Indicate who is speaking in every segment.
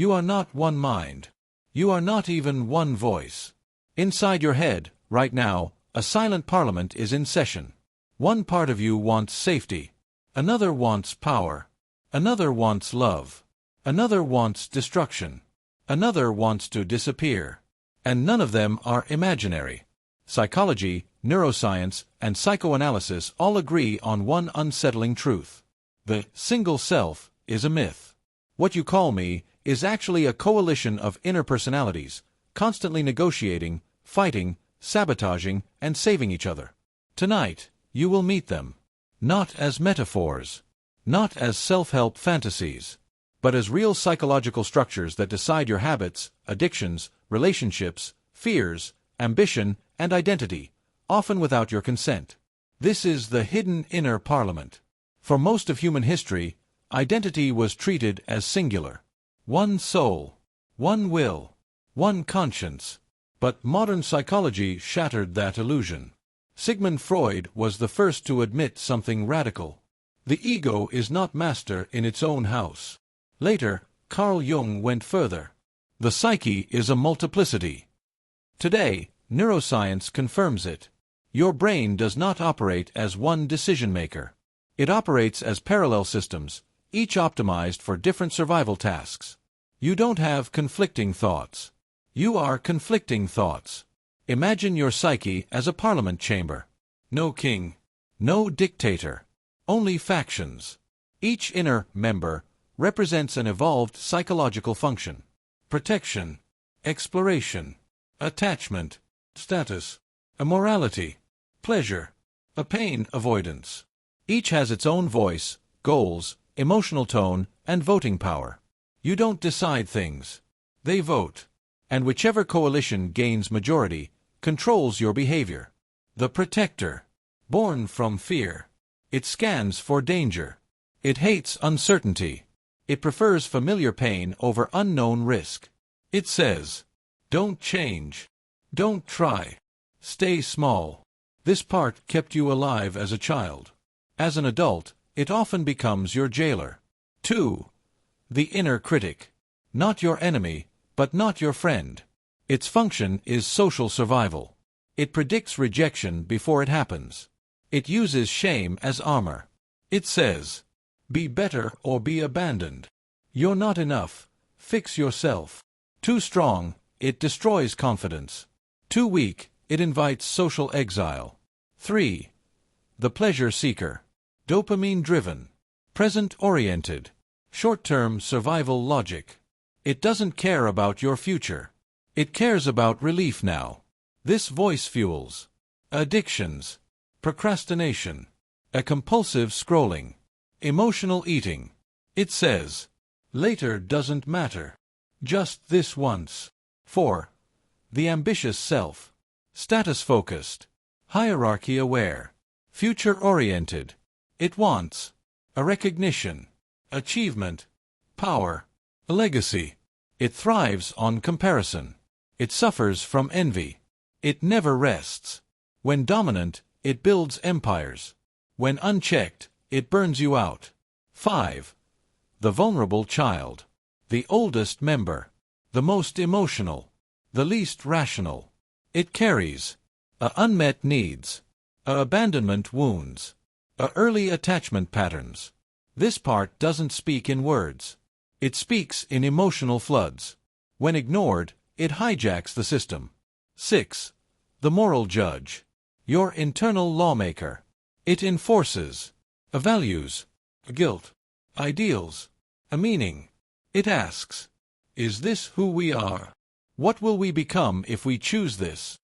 Speaker 1: You are not one mind. You are not even one voice. Inside your head, right now, a silent parliament is in session. One part of you wants safety. Another wants power. Another wants love. Another wants destruction. Another wants to disappear. And none of them are imaginary. Psychology, neuroscience, and psychoanalysis all agree on one unsettling truth. The single self is a myth. What you call me is actually a coalition of inner personalities, constantly negotiating, fighting, sabotaging, and saving each other. Tonight, you will meet them. Not as metaphors. Not as self-help fantasies. But as real psychological structures that decide your habits, addictions, relationships, fears, ambition, and identity, often without your consent. This is the hidden inner parliament. For most of human history, identity was treated as singular. One soul, one will, one conscience. But modern psychology shattered that illusion. Sigmund Freud was the first to admit something radical. The ego is not master in its own house. Later, Carl Jung went further. The psyche is a multiplicity. Today, neuroscience confirms it. Your brain does not operate as one decision-maker. It operates as parallel systems, each optimized for different survival tasks. You don't have conflicting thoughts. You are conflicting thoughts. Imagine your psyche as a parliament chamber. No king. No dictator. Only factions. Each inner member represents an evolved psychological function. Protection. Exploration. Attachment. Status. Immorality. Pleasure. A pain avoidance. Each has its own voice, goals, emotional tone, and voting power. You don't decide things. They vote. And whichever coalition gains majority, controls your behavior. The protector. Born from fear. It scans for danger. It hates uncertainty. It prefers familiar pain over unknown risk. It says, don't change. Don't try. Stay small. This part kept you alive as a child. As an adult, it often becomes your jailer. 2. The inner critic. Not your enemy, but not your friend. Its function is social survival. It predicts rejection before it happens. It uses shame as armor. It says, be better or be abandoned. You're not enough. Fix yourself. Too strong, it destroys confidence. Too weak, it invites social exile. 3. The pleasure seeker. Dopamine-driven. Present-oriented. Short-term survival logic. It doesn't care about your future. It cares about relief now. This voice fuels addictions, procrastination, a compulsive scrolling, emotional eating. It says, later doesn't matter. Just this once. 4. The ambitious self. Status-focused, hierarchy-aware, future-oriented. It wants a recognition, achievement, power, a legacy. It thrives on comparison. It suffers from envy. It never rests. When dominant, it builds empires. When unchecked, it burns you out. 5. The vulnerable child. The oldest member. The most emotional. The least rational. It carries unmet needs, abandonment wounds, early attachment patterns. This part doesn't speak in words. It speaks in emotional floods. When ignored, it hijacks the system. 6. The moral judge. Your internal lawmaker. It enforces values, guilt, ideals, a meaning. It asks, is this who we are? What will we become if we choose this?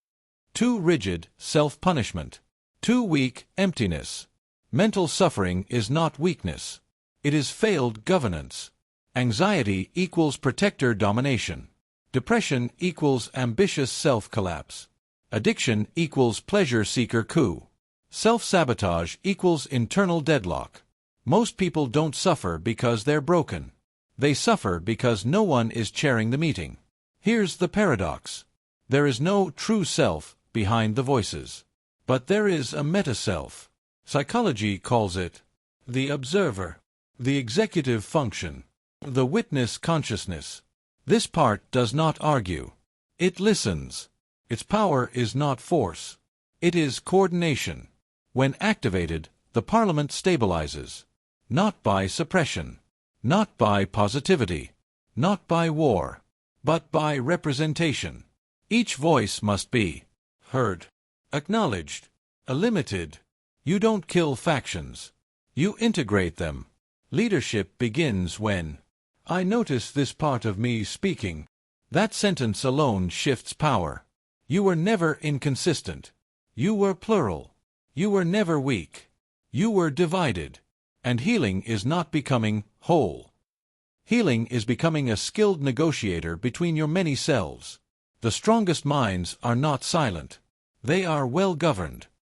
Speaker 1: Too rigid, self-punishment. Too weak, emptiness. Mental suffering is not weakness. It is failed governance. Anxiety equals protector domination. Depression equals ambitious self-collapse. Addiction equals pleasure-seeker coup. Self-sabotage equals internal deadlock. Most people don't suffer because they're broken. They suffer because no one is chairing the meeting. Here's the paradox. There is no true self behind the voices. But there is a meta-self. Psychology calls it the observer, the executive function, the witness consciousness. This part does not argue. It listens. Its power is not force. It is coordination. When activated, the Parliament stabilizes. Not by suppression. Not by positivity. Not by war. But by representation. Each voice must be heard, acknowledged, limited. You don't kill factions. You integrate them. Leadership begins when I notice this part of me speaking. That sentence alone shifts power. You were never inconsistent. You were plural. You were never weak. You were divided. And healing is not becoming whole. Healing is becoming a skilled negotiator between your many selves. The strongest minds are not silent. They are well governed.